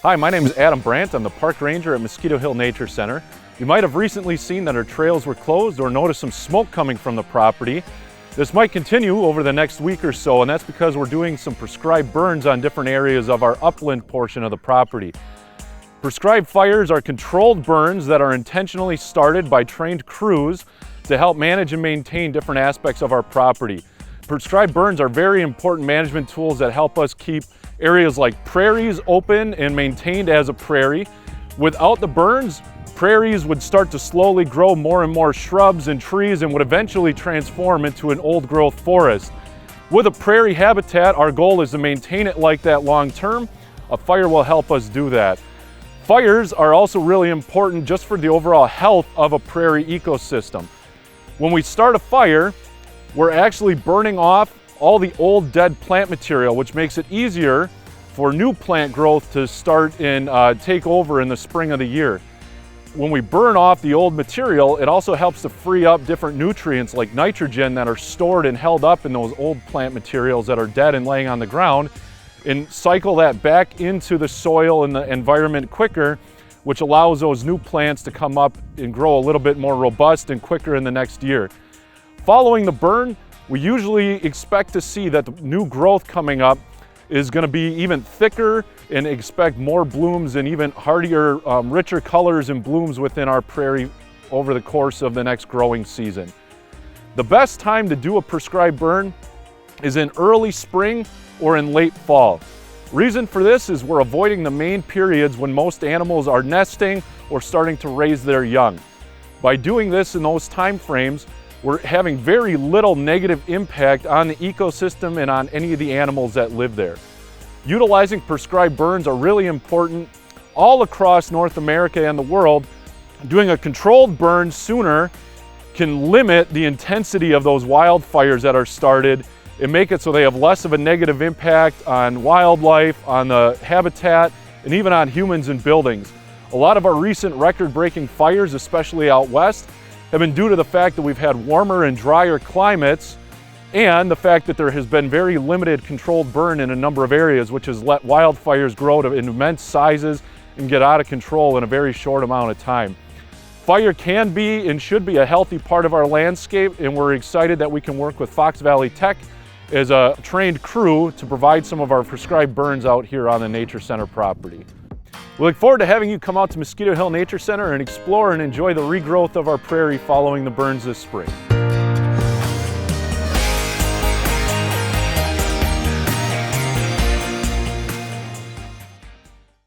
Hi, my name is Adam Brandt. I'm the Park Ranger at Mosquito Hill Nature Center. You might have recently seen that our trails were closed or noticed some smoke coming from the property. This might continue over the next week or so, and that's because we're doing some prescribed burns on different areas of our upland portion of the property. Prescribed fires are controlled burns that are intentionally started by trained crews to help manage and maintain different aspects of our property. Prescribed burns are very important management tools that help us keep areas like prairies open and maintained as a prairie. Without the burns, prairies would start to slowly grow more and more shrubs and trees and would eventually transform into an old growth forest. With a prairie habitat, our goal is to maintain it like that long term. A fire will help us do that. Fires are also really important just for the overall health of a prairie ecosystem. When we start a fire, we're actually burning off all the old dead plant material, which makes it easier for new plant growth to start and take over in the spring of the year. When we burn off the old material, it also helps to free up different nutrients like nitrogen that are stored and held up in those old plant materials that are dead and laying on the ground, and cycle that back into the soil and the environment quicker, which allows those new plants to come up and grow a little bit more robust and quicker in the next year. Following the burn, we usually expect to see that the new growth coming up is going to be even thicker and expect more blooms and even hardier, richer colors and blooms within our prairie over the course of the next growing season. The best time to do a prescribed burn is in early spring or in late fall. Reason for this is we're avoiding the main periods when most animals are nesting or starting to raise their young. By doing this in those time frames, we're having very little negative impact on the ecosystem and on any of the animals that live there. Utilizing prescribed burns are really important all across North America and the world. Doing a controlled burn sooner can limit the intensity of those wildfires that are started and make it so they have less of a negative impact on wildlife, on the habitat, and even on humans and buildings. A lot of our recent record-breaking fires, especially out west, have been due to the fact that we've had warmer and drier climates and the fact that there has been very limited controlled burn in a number of areas, which has let wildfires grow to immense sizes and get out of control in a very short amount of time. Fire can be and should be a healthy part of our landscape, and we're excited that we can work with Fox Valley Tech as a trained crew to provide some of our prescribed burns out here on the Nature Center property. We look forward to having you come out to Mosquito Hill Nature Center and explore and enjoy the regrowth of our prairie following the burns this spring.